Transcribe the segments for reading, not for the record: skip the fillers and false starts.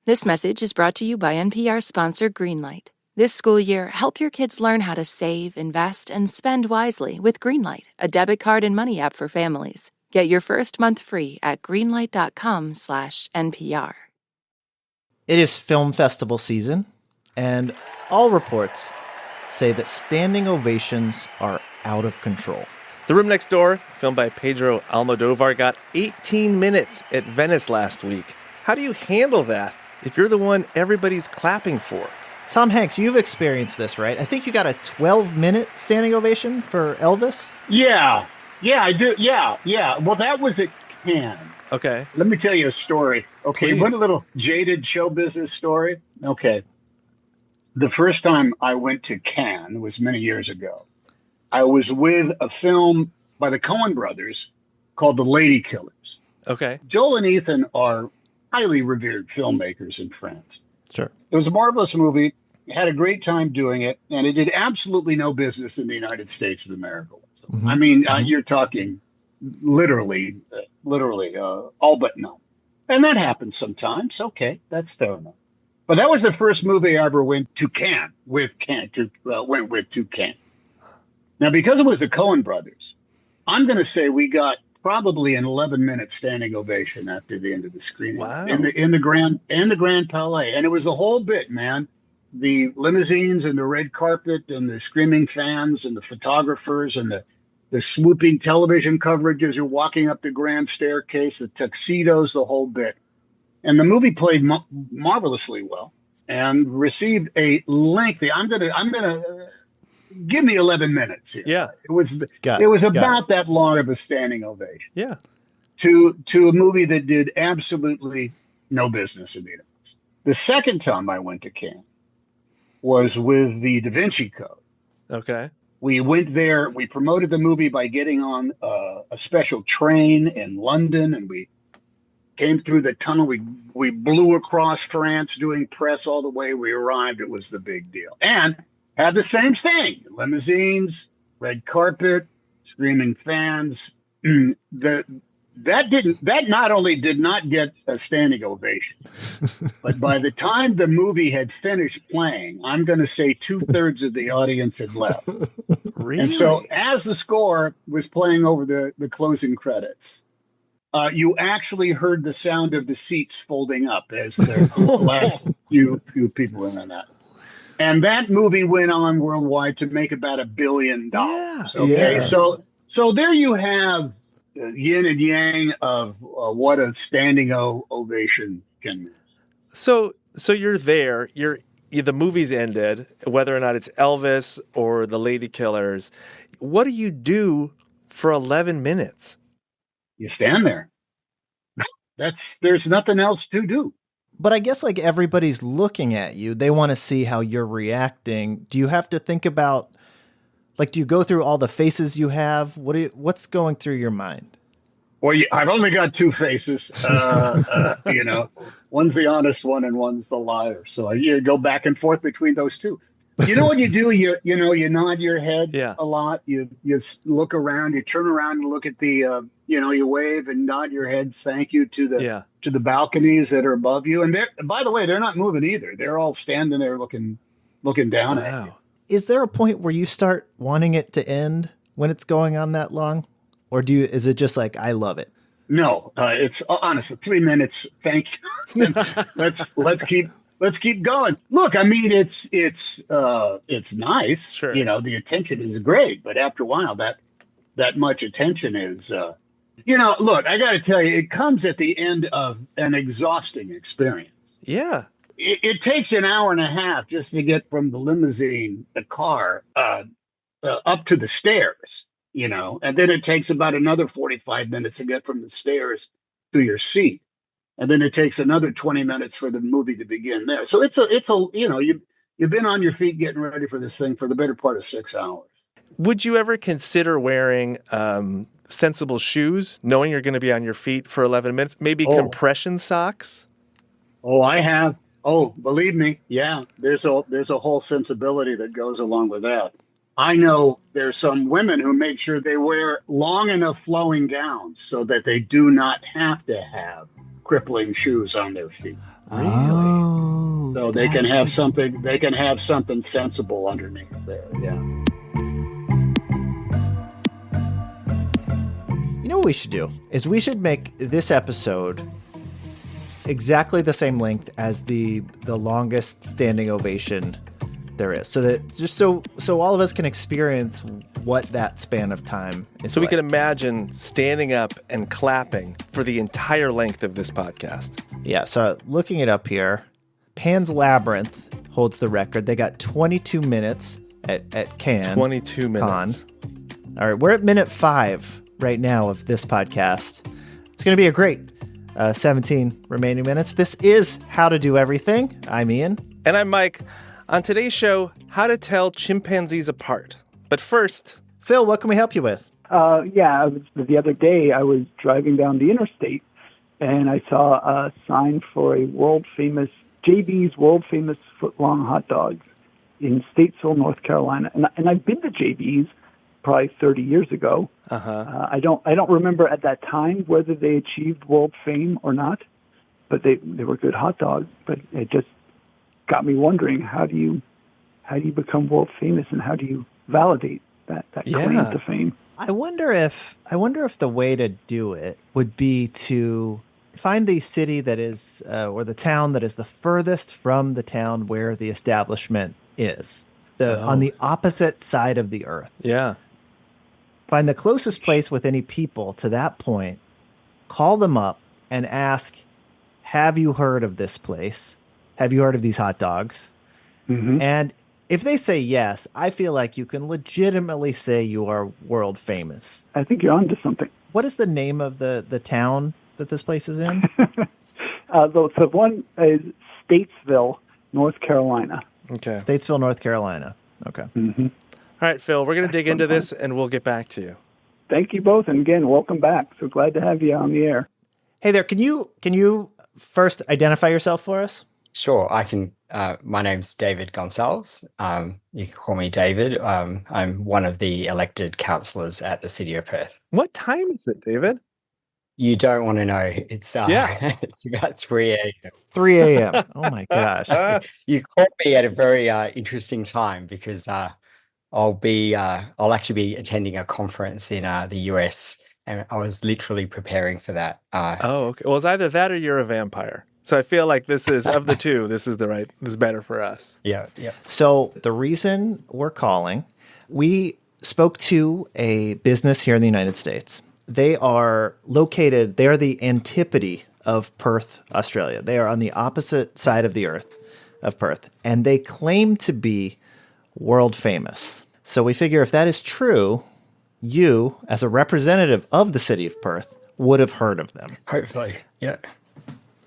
This message is brought to you by NPR sponsor Greenlight. This school year, help your kids learn how to save, invest, and spend wisely with Greenlight, a debit card and money app for families. Get your first month free at greenlight.com/NPR. It is film festival season, and all reports say that standing ovations are out of control. The Room Next Door, filmed by Pedro Almodovar, got 18 minutes at Venice last week. How do you handle that if you're the one everybody's clapping for? Tom Hanks, you've experienced this, right? I think you got a 12-minute standing ovation for Elvis. Yeah, I do. Yeah. Well, that was at Cannes. Okay. Let me tell you a story. Okay, Please. One little jaded show business story. Okay. The first time I went to Cannes was many years ago. I was with a film by the Coen brothers called The Lady Killers. Okay. Joel and Ethan are highly revered filmmakers in France. Sure. It was a marvelous movie. Had a great time doing it, and it did absolutely no business in the United States of America. Mm-hmm. I mean, you're talking literally, all but no. And that happens sometimes. Okay, that's fair enough. But that was the first movie I ever went to Cannes with Cannes. Now, because it was the Coen brothers, I'm going to say we got probably an 11-minute standing ovation after the end of the screening. Wow. in the Grand Palais, and it was the whole bit, man. The limousines and the red carpet and the screaming fans and the photographers and the swooping television coverage as you're walking up the grand staircase, the tuxedos, the whole bit. And the movie played marvelously well and received a lengthy. I'm gonna give me 11 minutes here. Yeah. It was about that long of a standing ovation. Yeah. To a movie that did absolutely no business in the United States. The second time I went to Cannes was with the Da Vinci Code. Okay. We went there. We promoted the movie by getting on a special train in London, and we came through the tunnel. We blew across France doing press all the way. We arrived. It was the big deal. And had the same thing. Limousines, red carpet, screaming fans. That not only did not get a standing ovation, but by the time the movie had finished playing, I'm going to say 2/3 of the audience had left. Really? And so as the score was playing over the closing credits, you actually heard the sound of the seats folding up as the last few people went on that. And that movie went on worldwide to make about $1 billion. Yeah. Okay, Yeah. so there you have yin and yang of what a standing ovation can mean. So you're there. The movie's ended, whether or not it's Elvis or The Lady Killers. What do you do for 11 minutes? You stand there. There's nothing else to do. But I guess like everybody's looking at you. They want to see how you're reacting. Do you have to think about, like, do you go through all the faces you have? What's going through your mind? Well, I've only got two faces. One's the honest one and one's the liar. So you go back and forth between those two. You know what you do? You nod your head a lot. You look around. You turn around and look at the. You wave and nod your heads. Thank you to the balconies that are above you. And by the way, they're not moving either. They're all standing there looking down at you. Is there a point where you start wanting it to end when it's going on that long? Or is it just like, I love it? No, it's honestly 3 minutes. Thank you. let's keep going. Look, I mean, it's nice. Sure. The attention is great, but after a while, that much attention is, look, I got to tell you, it comes at the end of an exhausting experience. Yeah. It takes an hour and a half just to get from the limousine, the car, up to the stairs. And then it takes about another 45 minutes to get from the stairs to your seat. And then it takes another 20 minutes for the movie to begin there. So you've been on your feet getting ready for this thing for the better part of 6 hours. Would you ever consider wearing sensible shoes, knowing you're going to be on your feet for 11 minutes? Maybe compression socks? Oh, I have. Oh, believe me. Yeah, there's a whole sensibility that goes along with that. I know there's some women who make sure they wear long enough flowing gowns so that they do not have to have crippling shoes on their feet. Really? know, they can have something. They can have something sensible underneath there. Yeah. You know what we should do is we should make this episode exactly the same length as the longest standing ovation there is, so that just so all of us can experience what that span of time is. So we like. can imagine standing up and clapping for the entire length of this podcast. Yeah, so looking it up here, Pan's Labyrinth holds the record. They got 22 minutes at Cannes. 22 minutes. All right, we're at minute 5 right now of this podcast. It's going to be a great 17 remaining minutes. This is How to Do Everything. I'm Ian. And I'm Mike. On today's show, how to tell chimpanzees apart. But first, Phil, what can we help you with? The other day I was driving down the interstate and I saw a sign for a JB's world-famous foot-long hot dogs in Statesville, North Carolina. And I've been to JB's probably 30 years ago. I don't remember at that time whether they achieved world fame or not, but they were good hot dogs. But it just got me wondering, how do you become world famous, and how do you validate that claim to fame? I wonder if the way to do it would be to find the city that is or the town that is the furthest from the town where the establishment is, on the opposite side of the earth. Yeah. Find the closest place with any people to that point, call them up and ask, have you heard of this place? Have you heard of these hot dogs? Mm-hmm. And if they say yes, I feel like you can legitimately say you are world famous. I think you're onto something. What is the name of the town that this place is in? The one is Statesville, North Carolina. Okay. Statesville, North Carolina. Okay. Mm-hmm. All right, Phil, we're going to dig into this and we'll get back to you. Thank you both. And again, welcome back. So glad to have you on the air. Hey there. Can you first identify yourself for us? Sure, I can. My name's David Gonsalves. You can call me David. I'm one of the elected councillors at the City of Perth. What time is it, David? You don't want to know. It's it's about 3 a.m. 3 a.m. Oh my gosh. You caught me at a very interesting time because I'll actually be attending a conference in the US, and I was literally preparing for that. Okay. Well, it's either that or you're a vampire. So I feel like this is, of the two, this is better for us. Yeah. So the reason we're calling, we spoke to a business here in the United States. They are the antipode of Perth, Australia. They are on the opposite side of the earth of Perth, and they claim to be world famous. So we figure if that is true, you, as a representative of the city of Perth, would have heard of them. Hopefully, yeah.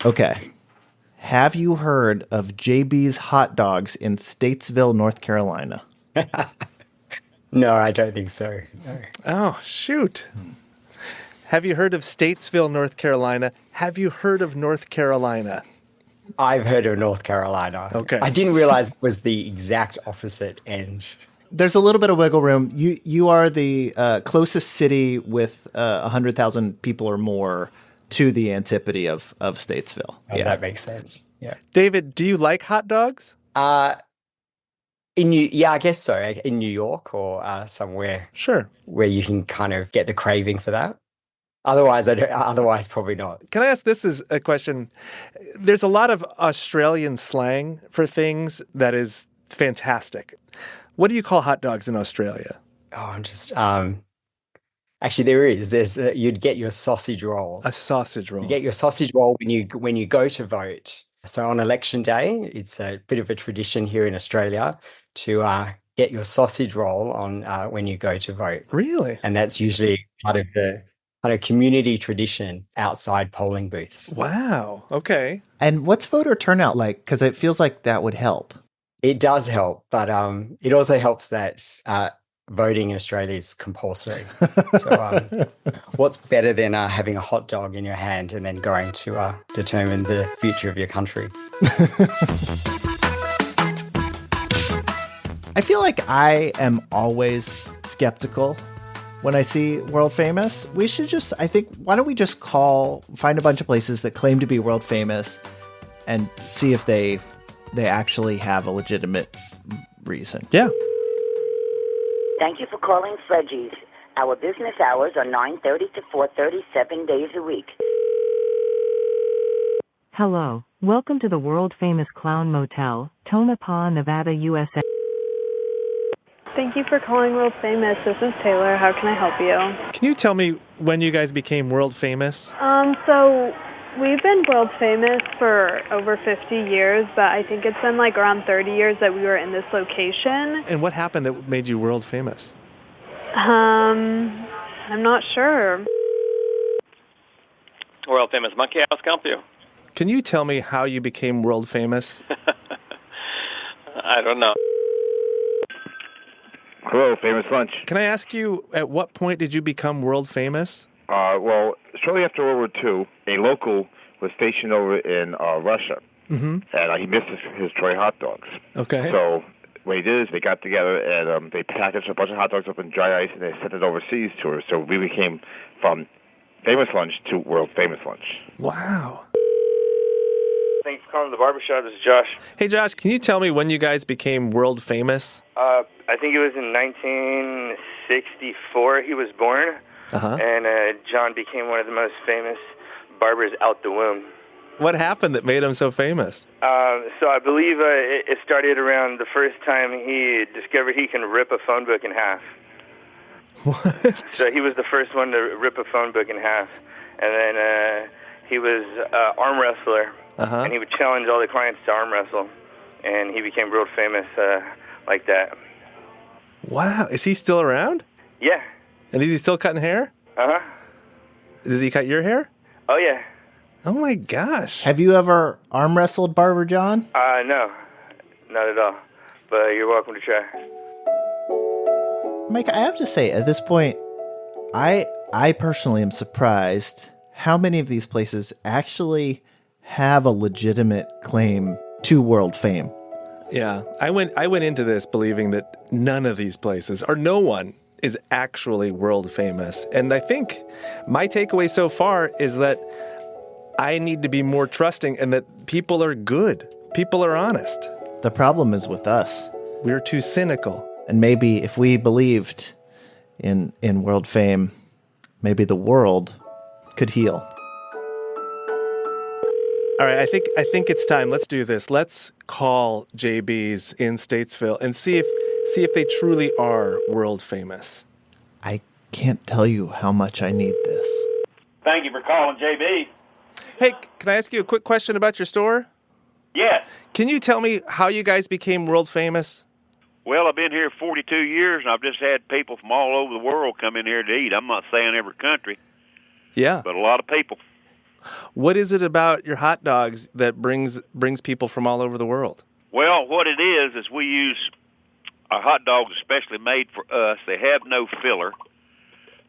Okay. Have you heard of JB's hot dogs in Statesville, North Carolina? No, I don't think so. No. Oh, shoot. Have you heard of Statesville, North Carolina? Have you heard of North Carolina? I've heard of North Carolina. Okay. I didn't realize it was the exact opposite end. There's a little bit of wiggle room. You are the closest city with 100,000 people or more to the antipode of Statesville. Oh, yeah, that makes sense. Yeah. David, do you like hot dogs? I guess so. In New York or somewhere. Sure. Where you can kind of get the craving for that. Otherwise, probably not. Can I ask, this is a question. There's a lot of Australian slang for things that is fantastic. What do you call hot dogs in Australia? Oh, I'm just actually there is. There's you'd get your sausage roll. A sausage roll. You get your sausage roll when you go to vote. So on election day, it's a bit of a tradition here in Australia to get your sausage roll on when you go to vote. Really? And that's usually part of the community tradition outside polling booths. Wow. Okay. And what's voter turnout like? Because it feels like that would help. It does help, but it also helps that voting in Australia is compulsory. So what's better than having a hot dog in your hand and then going to determine the future of your country? I feel like I am always skeptical when I see world famous. Why don't we just find a bunch of places that claim to be world famous and see if they they actually have a legitimate reason. Yeah. Thank you for calling Fredgie's. Our business hours are 9:30 to 4:30, 7 days a week. Hello. Welcome to the world-famous Clown Motel, Tonopah, Nevada, USA. Thank you for calling World Famous. This is Taylor. How can I help you? Can you tell me when you guys became world famous? So we've been world famous for over 50 years, but I think it's been like around 30 years that we were in this location. And what happened that made you world famous? I'm not sure. World Famous Monkey House, can I help you? Can you tell me how you became world famous? I don't know. Hello, Famous Lunch. Can I ask you, at what point did you become world famous? Well, shortly after World War II, a local was stationed over in Russia, and he missed his Troy hot dogs. Okay. So what he did is they got together and they packaged a bunch of hot dogs up in dry ice and they sent it overseas to her. So we became from Famous Lunch to World Famous Lunch. Wow. Thanks for calling the barbershop. This is Josh. Hey, Josh, can you tell me when you guys became world famous? I think it was in 1964 he was born, and John became one of the most famous barbers out the womb. What happened that made him so famous? So I believe it started around the first time he discovered he can rip a phone book in half. What? So he was the first one to rip a phone book in half. And then he was an arm wrestler, and he would challenge all the clients to arm wrestle. And he became world famous like that. Wow. Is he still around? Yeah. And is he still cutting hair? Uh-huh. Does he cut your hair? Oh, yeah. Oh my gosh. Have you ever arm wrestled Barber John? No. Not at all. But you're welcome to try. Mike, I have to say, at this point, I personally am surprised how many of these places actually have a legitimate claim to world fame. Yeah. I went into this believing that none of these places, or no one, is actually world famous. And I think my takeaway so far is that I need to be more trusting and that people are good. People are honest. The problem is with us. We're too cynical. And maybe if we believed in world fame, maybe the world could heal. All right, I think it's time. Let's do this. Let's call JB's in Statesville and see if they truly are world famous. I can't tell you how much I need this. Thank you for calling JB. Hey, can I ask you a quick question about your store? Yes. Can you tell me how you guys became world famous? Well, I've been here 42 years, and I've just had people from all over the world come in here to eat. I'm not saying every country. Yeah. But a lot of people. What is it about your hot dogs that brings people from all over the world? Well, what it is we use our hot dogs especially made for us. They have no filler.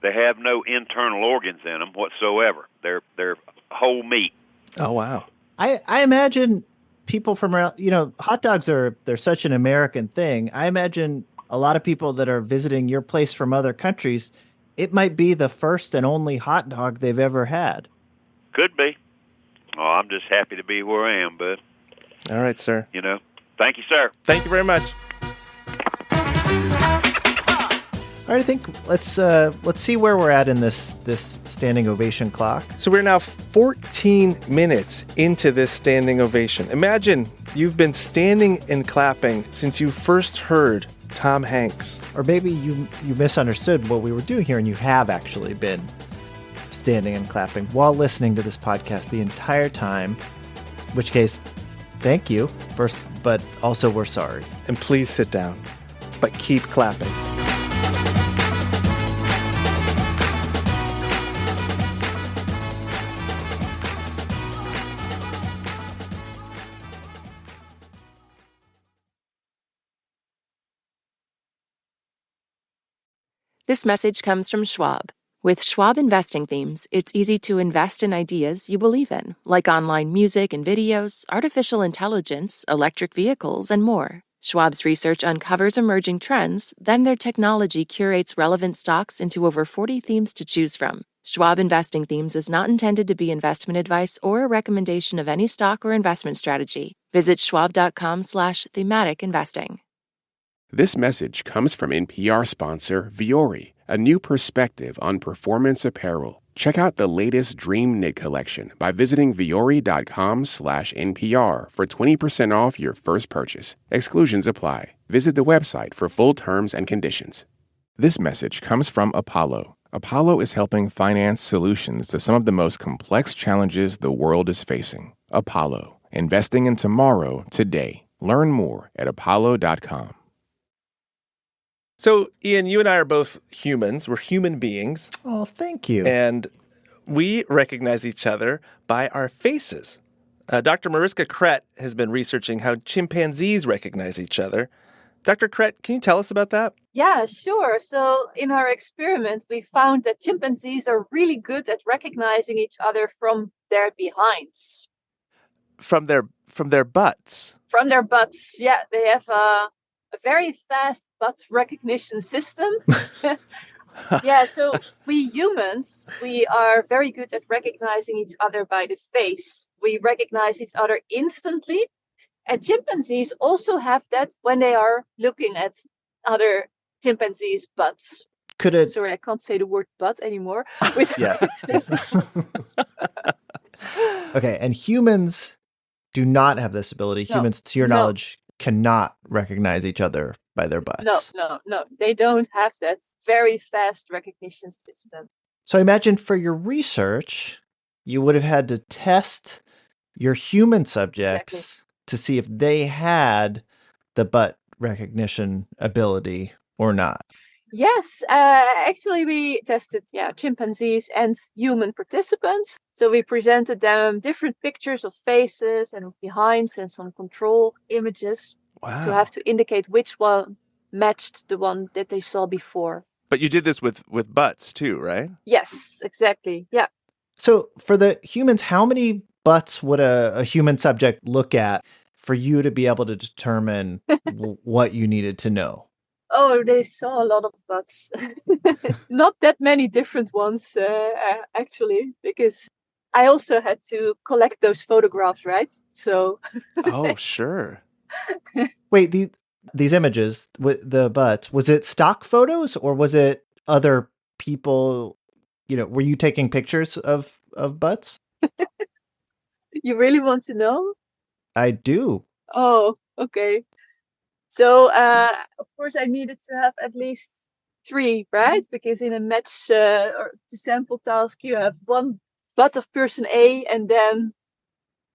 They have no internal organs in them whatsoever. They're whole meat. Oh, wow. I imagine people from around, hot dogs they're such an American thing. I imagine a lot of people that are visiting your place from other countries, it might be the first and only hot dog they've ever had. Could be. Oh, I'm just happy to be where I am, bud. All right, sir. Thank you, sir. Thank you very much. All right, I think let's see where we're at in this standing ovation clock. So we're now 14 minutes into this standing ovation. Imagine you've been standing and clapping since you first heard Tom Hanks. Or maybe you misunderstood what we were doing here and you have actually been standing and clapping while listening to this podcast the entire time, in which case, thank you first, but also we're sorry. And please sit down, but keep clapping. This message comes from Schwab. With Schwab investing themes, it's easy to invest in ideas you believe in, like online music and videos, artificial intelligence, electric vehicles, and more. Schwab's research uncovers emerging trends, then their technology curates relevant stocks into over 40 themes to choose from. Schwab Investing Themes is not intended to be investment advice or a recommendation of any stock or investment strategy. Visit schwab.com/thematic investing. This message comes from NPR sponsor Viore, a new perspective on performance apparel. Check out the latest Dream Knit collection by visiting viore.com/NPR for 20% off your first purchase. Exclusions apply. Visit the website for full terms and conditions. This message comes from Apollo. Apollo is helping finance solutions to some of the most complex challenges the world is facing. Apollo, investing in tomorrow today. Learn more at apollo.com. So, Ian, you and I are both humans. We're human beings. Oh, thank you. And we recognize each other by our faces. Dr. Mariska Krett has been researching how chimpanzees recognize each other. Dr. Krett, can you tell us about that? Yeah, sure. So in our experiment, we found that chimpanzees are really good at recognizing each other from their behinds. From their butts? From their butts, yeah. They have a very fast butt recognition system. Yeah, so we humans, we are very good at recognizing each other by the face. We recognize each other instantly. And chimpanzees also have that when they are looking at other chimpanzees' butts. Sorry, I can't say the word butt anymore. Okay, and humans do not have this ability. No, Humans, to your knowledge, cannot recognize each other by their butts. No. They don't have that very fast recognition system. So I imagine for your research, you would have had to test your human subjects to see if they had the butt recognition ability or not. Yes, actually we tested chimpanzees and human participants. So we presented them different pictures of faces and of behinds and some control images to have to indicate which one matched the one that they saw before. But you did this with butts too, right? Yes, exactly. Yeah. So for the humans, how many butts would a human subject look at for you to be able to determine what you needed to know? Oh, they saw a lot of butts. Not that many different ones, actually, because I also had to collect those photographs, right? So. Oh, sure. Wait, these images with the butts, was it stock photos or was it other people? Were you taking pictures of butts? You really want to know? I do. Oh, okay. So, of course, I needed to have at least 3, right? Because in a match or to sample task, you have one butt of person A and then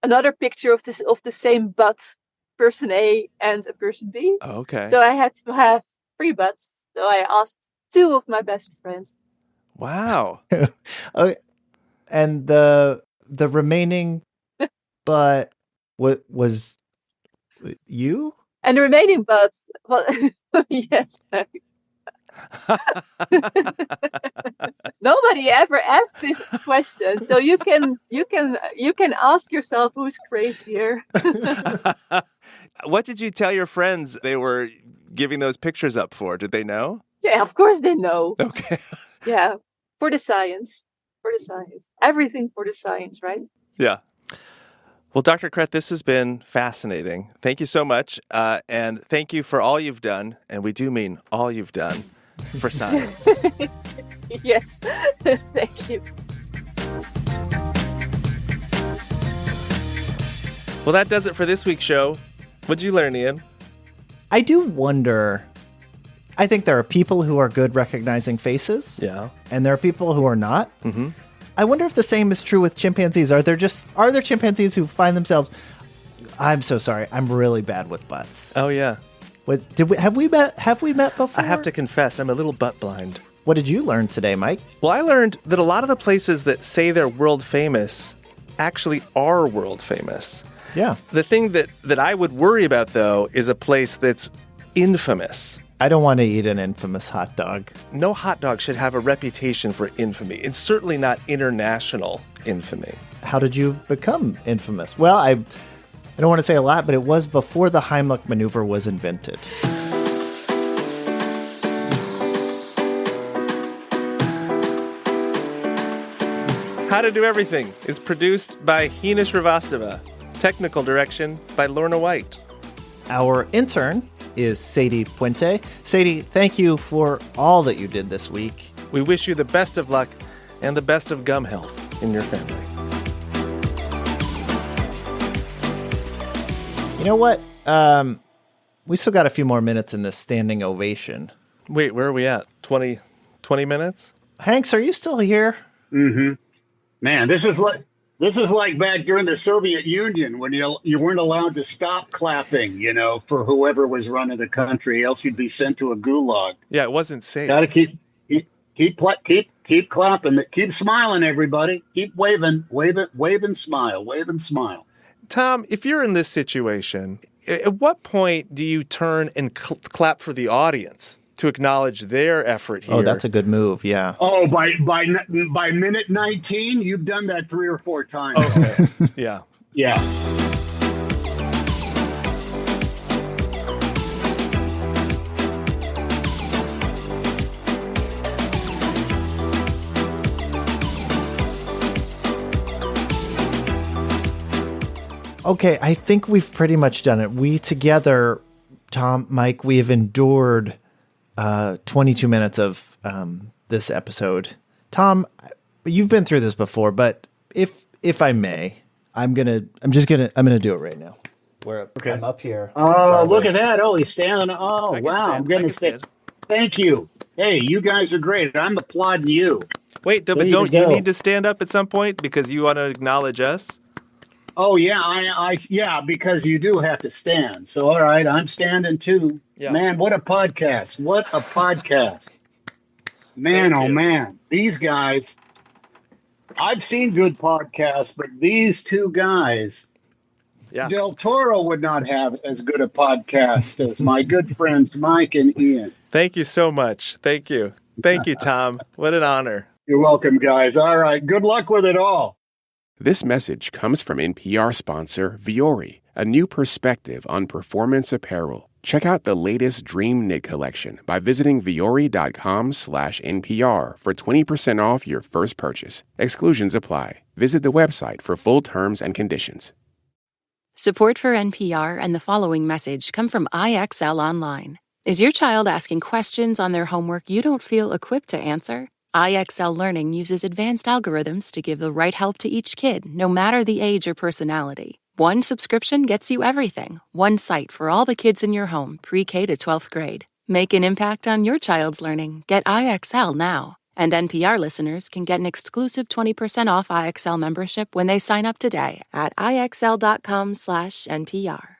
another picture of the same butt, person A and a person B. Okay. So I had to have 3 butts. So I asked 2 of my best friends. Wow. Okay. And the remaining butt was you? And the remaining butts, well, yes. Nobody ever asked this question, so you can ask yourself who's crazy here. What did you tell your friends they were giving those pictures up for? Did they know? Yeah, of course they know. Okay. Yeah, for the science. Everything for the science, right? Yeah. Well, Dr. Krett, this has been fascinating. Thank you so much. And thank you for all you've done. And we do mean all you've done for science. Yes. Thank you. Well, that does it for this week's show. What'd you learn, Ian? I do wonder. I think there are people who are good recognizing faces. Yeah. And there are people who are not. Mm-hmm. I wonder if the same is true with chimpanzees. Are there chimpanzees who find themselves, I'm so sorry, I'm really bad with butts. Oh yeah. Have we met before? I have to confess, I'm a little butt blind. What did you learn today, Mike? Well, I learned that a lot of the places that say they're world famous actually are world famous. Yeah. The thing that I would worry about, though, is a place that's infamous. I don't want to eat an infamous hot dog. No hot dog should have a reputation for infamy. It's certainly not international infamy. How did you become infamous? Well, I don't want to say a lot, but it was before the Heimlich maneuver was invented. How to Do Everything is produced by Heena Srivastava. Technical direction by Lorna White. Our intern is Sadie Puente. Sadie, thank you for all that you did this week. We wish you the best of luck and the best of gum health in your family. You know what? We still got a few more minutes in this standing ovation. Wait, where are we at? 20 minutes? Hanks, are you still here? Mm-hmm. Man, this is like back during the Soviet Union when you weren't allowed to stop clapping, for whoever was running the country, else you'd be sent to a gulag. Yeah, it wasn't safe. Got to keep clapping, keep smiling, everybody. Keep waving, smile, wave and smile. Tom, if you're in this situation, at what point do you turn and clap for the audience to acknowledge their effort here? Oh, that's a good move, yeah. Oh, by minute 19, you've done that 3 or 4 times. Okay. Yeah. Yeah. Okay, I think we've pretty much done it. We together, Tom, Mike, we have endured 22 minutes of this episode. Tom, you've been through this before, but if I may, I'm gonna do it right now. Okay. I'm up here. Oh, look at that! Oh, he's standing. Oh, wow! I'm gonna say thank you. Hey, you guys are great. I'm applauding you. Wait, but don't you need to stand up at some point because you want to acknowledge us? Oh yeah, yeah, because you do have to stand. So all right, I'm standing too. Yeah. Man, what a podcast! What a podcast! Man, oh man, these guys. I've seen good podcasts, but these two guys, Del Toro would not have as good a podcast as my good friends Mike and Ian. Thank you so much. Thank you, Tom. What an honor. You're welcome, guys. All right, good luck with it all. This message comes from NPR sponsor Vuori, a new perspective on performance apparel. Check out the latest Dream Knit collection by visiting vuori.com/NPR for 20% off your first purchase. Exclusions apply. Visit the website for full terms and conditions. Support for NPR and the following message come from IXL Online. Is your child asking questions on their homework you don't feel equipped to answer? IXL Learning uses advanced algorithms to give the right help to each kid, no matter the age or personality. One subscription gets you everything. One site for all the kids in your home, pre-K to 12th grade. Make an impact on your child's learning. Get IXL now. And NPR listeners can get an exclusive 20% off IXL membership when they sign up today at IXL.com/NPR.